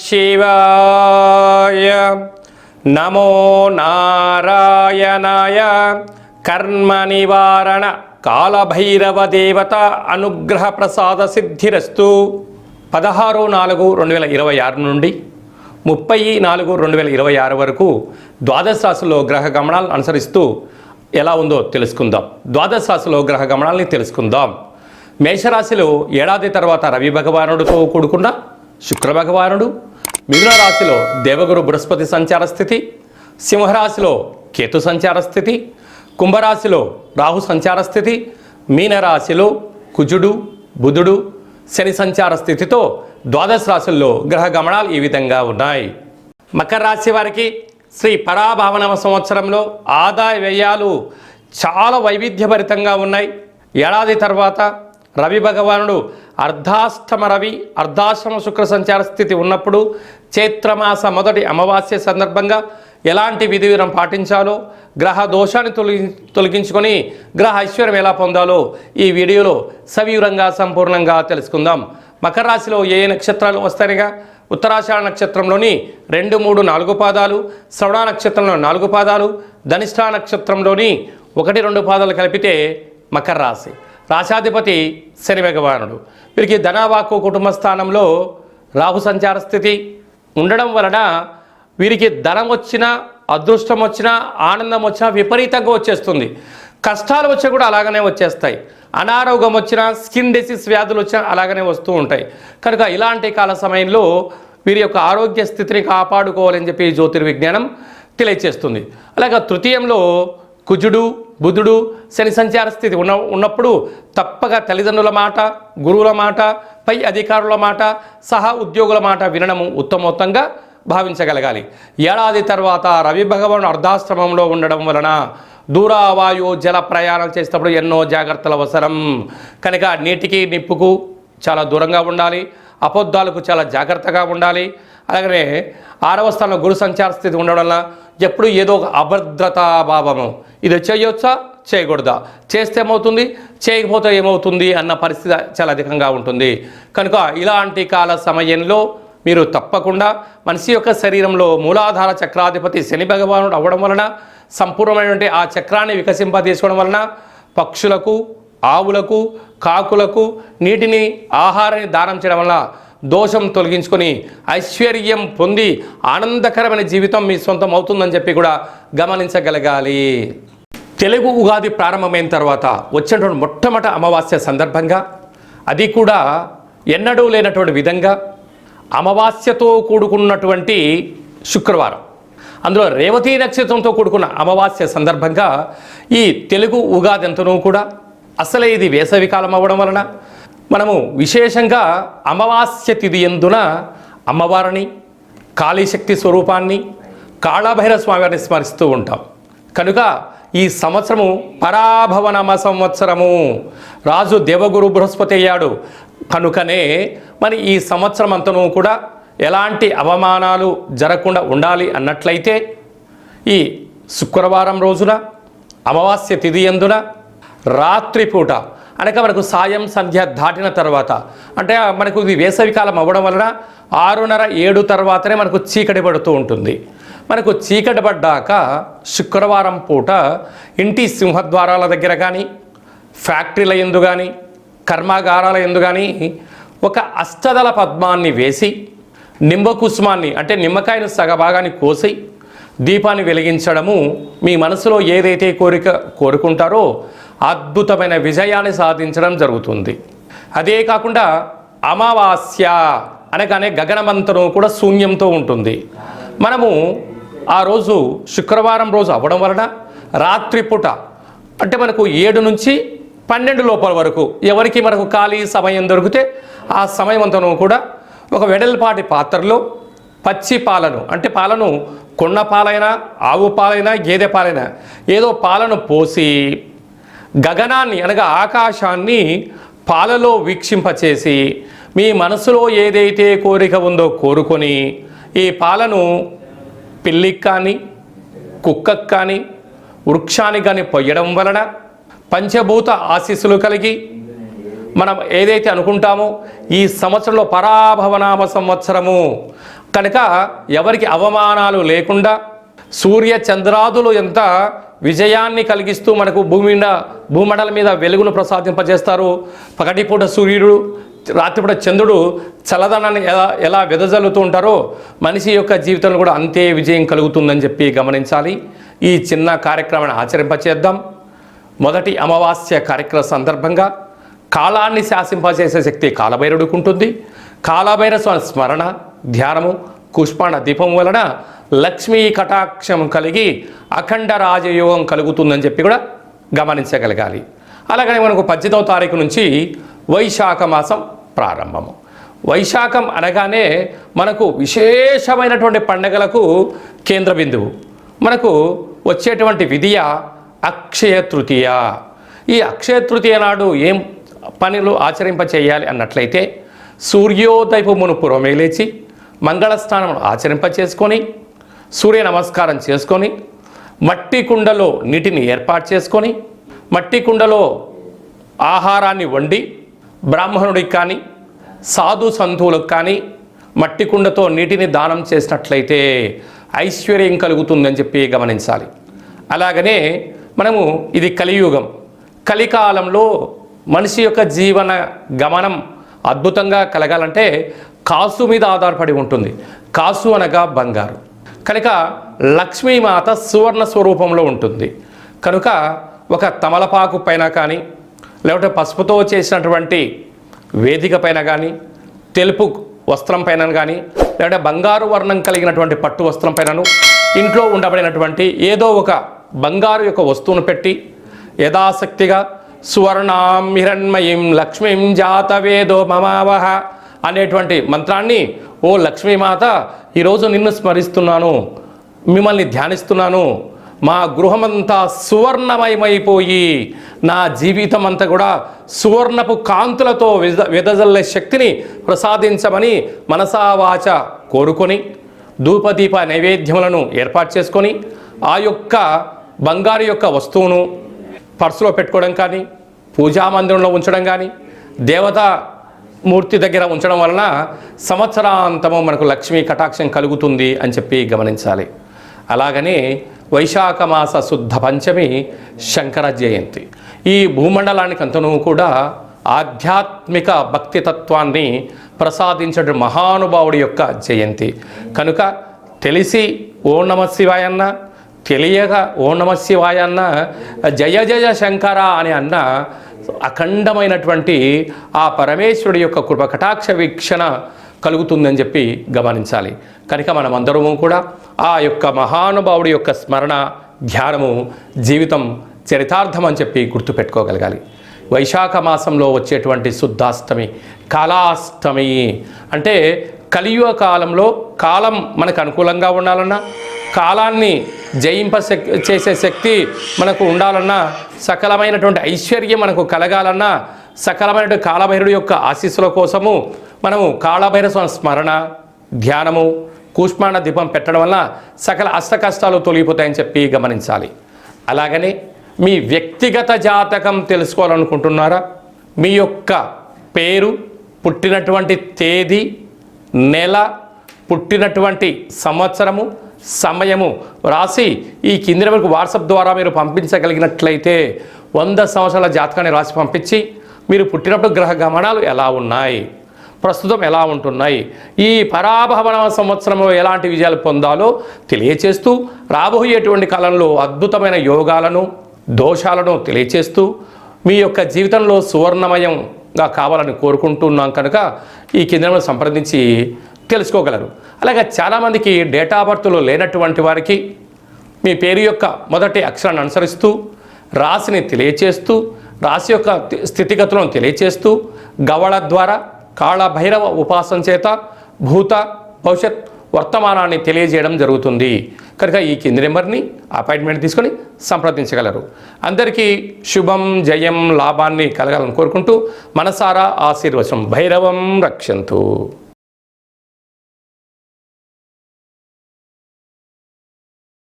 శివాయ. నమో నారాయణాయ. కర్మ నివారణ కాలభైరవ దేవత అనుగ్రహ ప్రసాద సిద్ధిరస్తు. 16/4/2026 నుండి 30/4/2026 వరకు ద్వాదశ రాశుల్లో గ్రహ గమనాలను అనుసరిస్తూ ఎలా ఉందో తెలుసుకుందాం. ద్వాదశ రాశిలో గ్రహ గమనాలని తెలుసుకుందాం. మేషరాశిలో ఏడాది తర్వాత రవి భగవానుడితో కూడుకున్న శుక్ర భగవానుడు, మిథున రాశిలో దేవగురు బృహస్పతి సంచార స్థితి, సింహరాశిలో కేతు సంచార స్థితి, కుంభరాశిలో రాహు సంచార స్థితి, మీనరాశిలో కుజుడు బుధుడు శని సంచార స్థితితో ద్వాదశ రాశుల్లో గ్రహ గమనాలు ఈ విధంగా ఉన్నాయి. మకర రాశి వారికి శ్రీ పరాభావనవ సంవత్సరంలో ఆదాయ వ్యయాలు చాలా వైవిధ్యభరితంగా ఉన్నాయి. ఏడాది తర్వాత రవి భగవానుడు అర్ధాష్టమ రవి అర్ధాశ్రమ శుక్ర సంచార స్థితి ఉన్నప్పుడు చైత్రమాస మొదటి అమావాస్య సందర్భంగా ఎలాంటి విధి విధానం పాటించాలో, గ్రహ దోషాన్ని తొలగించుకొని గ్రహ ఐశ్వర్యం ఎలా పొందాలో ఈ వీడియోలో సవివరంగా సంపూర్ణంగా తెలుసుకుందాం. మకర రాశిలో ఏ నక్షత్రాలు వస్తాయిగా? ఉత్తరాషాఢ నక్షత్రంలోని 2, 3, 4 పాదాలు, శ్రవణ నక్షత్రంలో 4 పాదాలు, ధనిష్ఠా నక్షత్రంలోని 1, 2 పాదాలు కలిపితే మకర రాశి. రాశాధిపతి శని భగవానుడు. వీరికి ధనవాకు కుటుంబ స్థానంలో రాహు సంచార స్థితి ఉండడం వలన వీరికి ధనం వచ్చినా, అదృష్టం వచ్చినా, ఆనందం వచ్చినా విపరీతంగా వచ్చేస్తుంది. కష్టాలు వచ్చా కూడా అలాగనే వచ్చేస్తాయి. అనారోగ్యం వచ్చినా, స్కిన్ డిసీజ్ వ్యాధులు వచ్చినా అలాగనే వస్తూ ఉంటాయి. కనుక ఇలాంటి కాల సమయంలో వీరి యొక్క ఆరోగ్య స్థితిని కాపాడుకోవాలని చెప్పి జ్యోతిర్విజ్ఞానం తెలియచేస్తుంది. అలాగే తృతీయంలో కుజుడు బుధుడు శని సంచార స్థితి ఉన్నప్పుడు తప్పక తల్లిదండ్రుల మాట, గురువుల మాట, పై అధికారుల మాట, సహా ఉద్యోగుల మాట వినడము ఉత్తమోత్తంగా భావించగలగాలి. ఏడాది తర్వాత రవి భగవానుడు అర్ధాశ్రమంలో ఉండడం వలన దూరావాయు జల ప్రయాణం చేసేటప్పుడు ఎన్నో జాగ్రత్తలు అవసరం. కనుక నీటికి నిప్పుకు చాలా దూరంగా ఉండాలి, అబద్ధాలకు చాలా జాగ్రత్తగా ఉండాలి. అలాగనే 6వ స్థానంలో గురు సంచార స్థితి ఉండడం వల్ల ఎప్పుడు ఏదో ఒక అభద్రతా భావము, ఇది చేయొచ్చా చేయకూడదా, చేస్తే ఏమవుతుంది చేయకపోతే ఏమవుతుంది అన్న పరిస్థితి చాలా అధికంగా ఉంటుంది. కనుక ఇలాంటి కాల సమయంలో మీరు తప్పకుండా మనిషి యొక్క శరీరంలో మూలాధార చక్రాధిపతి శని భగవానుడు అవ్వడం వలన సంపూర్ణమైనటువంటి ఆ చక్రాన్ని వికసింపజేసుకోవడం వలన పక్షులకు, ఆవులకు, కాకులకు నీటిని, ఆహారాన్ని దానం చేయడం వల్ల దోషం తొలగించుకొని ఐశ్వర్యం పొంది ఆనందకరమైన జీవితం మీ సొంతం అవుతుందని చెప్పి కూడా గమనించగలగాలి. తెలుగు ఉగాది ప్రారంభమైన తర్వాత వచ్చినటువంటి మొట్టమొదటి అమావాస్య సందర్భంగా, అది కూడా ఎన్నడూ లేనటువంటి విధంగా అమావాస్యతో కూడుకున్నటువంటి శుక్రవారం, అందులో రేవతి నక్షత్రంతో కూడుకున్న అమావాస్య సందర్భంగా ఈ తెలుగు ఉగాది అంతనూ కూడా అసలే ఇది వేసవికాలం అవ్వడం వలన మనము విశేషంగా అమావాస్య తిథి యందున అమ్మవారిని, కాళీశక్తి స్వరూపాన్ని, కాళభైరవ స్వామివారిని స్మరిస్తూ ఉంటాం. కనుక ఈ సంవత్సరము పరాభవనమ సంవత్సరము, రాజు దేవగురు బృహస్పతి అయ్యాడు. కనుకనే మరి ఈ సంవత్సరం అంతనూ కూడా ఎలాంటి అవమానాలు జరగకుండా ఉండాలి అన్నట్లయితే ఈ శుక్రవారం రోజున అమావాస్య తిథి యందున రాత్రిపూట అనగా మనకు సాయం సంధ్య దాటిన తర్వాత, అంటే మనకు ఇది వేసవికాలం అవ్వడం వలన 6:30, 7 తర్వాతనే మనకు చీకటి పడుతూ ఉంటుంది. మనకు చీకటి పడ్డాక శుక్రవారం పూట ఇంటి సింహద్వారాల దగ్గర కానీ, ఫ్యాక్టరీల యందు కానీ, కర్మాగారాల యందు కానీ ఒక అష్టదళ పద్మాన్ని వేసి, నింబకుసుమాన్ని అంటే నిమ్మకాయను సగభాగాన్ని కోసి దీపాన్ని వెలిగించడము మీ మనసులో ఏదైతే కోరుకుంటారో అద్భుతమైన విజయాన్ని సాధించడం జరుగుతుంది. అదే కాకుండా అమావాస్య అనగానే గగనమంతను కూడా శూన్యంతో ఉంటుంది. మనము ఆ రోజు శుక్రవారం రోజు అవ్వడం వలన రాత్రిపూట అంటే మనకు 7 నుంచి 12 లోపల వరకు ఎవరికి మనకు ఖాళీ సమయం దొరికితే ఆ సమయం అంతను కూడా ఒక వెడల్పాటి పాత్రలో పచ్చి పాలను, అంటే పాలను కొన్న పాలైనా, ఆవు పాలైనా, గేదె పాలైనా ఏదో పాలను పోసి గగనాన్ని అనగా ఆకాశాన్ని పాలలో వీక్షింపచేసి మీ మనసులో ఏదైతే కోరిక ఉందో కోరుకొని ఈ పాలను పిల్లికి కానీ, కుక్కకు కానీ, వృక్షానికి కానీ పొయ్యడం వలన పంచభూత ఆశీస్సులు కలిగి మనం ఏదైతే అనుకుంటామో ఈ సంవత్సరంలో పరాభవనామ సంవత్సరము కనుక ఎవరికి అవమానాలు లేకుండా సూర్య చంద్రాదులు ఎంత విజయాన్ని కలిగిస్తూ మనకు భూమండలం మీద వెలుగును ప్రసాదింపజేస్తారు. పగటిపూట సూర్యుడు, రాత్రిపూట చంద్రుడు చల్లదనాన్ని ఎలా వెదజల్లుతూ ఉంటారో మనిషి యొక్క జీవితంలో కూడా అంతే విజయం కలుగుతుందని చెప్పి గమనించాలి. ఈ చిన్న కార్యక్రమాన్ని ఆచరింపచేద్దాం. మొదటి అమావాస్య కార్యక్రమ సందర్భంగా కాలాన్ని శాసింపజేసే శక్తి కాలభైరవుడికి ఉంటుంది. కాలభైరవ స్మరణ, ధ్యానము, కుష్మాండ దీపం వలన లక్ష్మీ కటాక్షం కలిగి అఖండ రాజయోగం కలుగుతుందని చెప్పి కూడా గమనించగలగాలి. అలాగనే మనకు 18వ తారీఖు నుంచి వైశాఖ మాసం ప్రారంభము. వైశాఖం అనగానే మనకు విశేషమైనటువంటి పండగలకు కేంద్ర బిందువు. మనకు వచ్చేటువంటి విధియ అక్షయ తృతీయ. ఈ అక్షయ తృతీయ నాడు ఏం పనులు ఆచరింప చేయాలి అన్నట్లయితే సూర్యోదయపు మునుపు లేచి మంగళ స్నానం ఆచరింప చేసుకొని సూర్య నమస్కారం చేసుకొని మట్టి కుండలో నీటిని ఏర్పాటు చేసుకొని మట్టి కుండలో ఆహారాన్ని వండి బ్రాహ్మణుడికి కానీ సాధు సంతువులకు కానీ మట్టి కుండతో నీటిని దానం చేసినట్లయితే ఐశ్వర్యం కలుగుతుందని చెప్పి గమనించాలి. అలాగనే మనము ఇది కలియుగం. కలికాలంలో మనిషి యొక్క జీవన గమనం అద్భుతంగా కలగాలంటే కాసు మీద ఆధారపడి ఉంటుంది. కాసు అనగా బంగారు. కనుక లక్ష్మీమాత సువర్ణ స్వరూపంలో ఉంటుంది. కనుక ఒక తమలపాకు పైన కానీ లేకపోతే పసుపుతో చేసినటువంటి వేదిక పైన కానీ తెలుపు వస్త్రం పైన కానీ లేకపోతే బంగారు వర్ణం కలిగినటువంటి పట్టు వస్త్రం పైనను ఇంట్లో ఉండబడినటువంటి ఏదో ఒక బంగారు యొక్క వస్తువును పెట్టి యథాశక్తిగా సువర్ణాం హిరణ్మయీం లక్ష్మీం జాతవేదో మమావహ అనేటువంటి మంత్రాన్ని, ఓ లక్ష్మీమాత ఈరోజు నిన్ను స్మరిస్తున్నాను, మిమ్మల్ని ధ్యానిస్తున్నాను, మా గృహమంతా సువర్ణమయమైపోయి నా జీవితం అంతా కూడా సువర్ణపు కాంతులతో వెదజల్లే శక్తిని ప్రసాదించమని మనసా వాచ కోరుకొని ధూపదీప నైవేద్యములను ఏర్పాటు చేసుకొని ఆ యొక్క బంగారు యొక్క వస్తువును పర్సులో పెట్టుకోవడం కానీ పూజామందిరంలో ఉంచడం కానీ దేవతా మూర్తి దగ్గర ఉంచడం వలన సంవత్సరాంతము మనకు లక్ష్మీ కటాక్షం కలుగుతుంది అని చెప్పి గమనించాలి. అలాగనే వైశాఖ మాస శుద్ధ పంచమి శంకర జయంతి. ఈ భూమండలానికి అంతను కూడా ఆధ్యాత్మిక భక్తితత్వాన్ని ప్రసాదించే మహానుభావుడి యొక్క జయంతి కనుక తెలిసి ఓ నమ శివాయ అన్న, తెలియక ఓ నమ శివాయ అన్న, జయ జయ శంకర అని అన్న అఖండమైనటువంటి ఆ పరమేశ్వరుడి యొక్క కృప కటాక్ష వీక్షణ కలుగుతుందని చెప్పి గమనించాలి. కనుక మనమందరము కూడా ఆ యొక్క మహానుభావుడి యొక్క స్మరణ ధ్యానము జీవితం చరితార్థం అని చెప్పి గుర్తుపెట్టుకోగలగాలి. వైశాఖ మాసంలో వచ్చేటువంటి శుద్ధాష్టమి, కాలాష్టమి అంటే కలియుగ కాలంలో కాలం మనకు అనుకూలంగా ఉండాలన్నా, కాలాన్ని చేసే శక్తి మనకు ఉండాలన్నా, సకలమైనటువంటి ఐశ్వర్యం మనకు కలగాలన్నా, సకలమైనటువంటి కాలభైరుడి యొక్క ఆశీస్సుల కోసము మనము కాలభైరవ స్మరణ ధ్యానము కూష్మాండ దీపం పెట్టడం వల్ల సకల అష్ట కష్టాలు తొలగిపోతాయని చెప్పి గమనించాలి. అలాగనే మీ వ్యక్తిగత జాతకం తెలుసుకోవాలనుకుంటున్నారా? మీ యొక్క పేరు, పుట్టినటువంటి తేదీ, నెల, పుట్టినటువంటి సంవత్సరము, సమయము రాసి ఈ కింది నెంబర్కు వాట్సాప్ ద్వారా మీరు పంపించగలిగినట్లయితే 100 సంవత్సరాల జాతకాన్ని రాసి పంపించి మీరు పుట్టినప్పుడు గ్రహ గమనాలు ఎలా ఉన్నాయి, ప్రస్తుతం ఎలా ఉంటున్నాయి, ఈ పరాభవన సంవత్సరంలో ఎలాంటి విజయాలు పొందాలో తెలియచేస్తూ రాబోయేటువంటి కాలంలో అద్భుతమైన యోగాలను దోషాలను తెలియచేస్తూ మీ యొక్క జీవితంలో సువర్ణమయంగా కావాలని కోరుకుంటున్నాం కనుక ఈ కింద సంప్రదించి తెలుసుకోగలరు. అలాగే చాలామందికి డేటా బర్త్లో లేనటువంటి వారికి మీ పేరు యొక్క మొదటి అక్షరాన్ని అనుసరిస్తూ రాశిని తెలియచేస్తూ రాశి యొక్క స్థితిగతులను తెలియచేస్తూ గవళ ద్వారా కాళభైరవ ఉపాసన చేత భూత భవిష్యత్ వర్తమానాన్ని తెలియజేయడం జరుగుతుంది. కనుక ఈ కింది నెంబర్ని అపాయింట్మెంట్ తీసుకొని సంప్రదించగలరు. అందరికీ శుభం, జయం, లాభాన్ని కలగాలని కోరుకుంటూ మనసారా ఆశీర్వచనం. భైరవం రక్షంతు.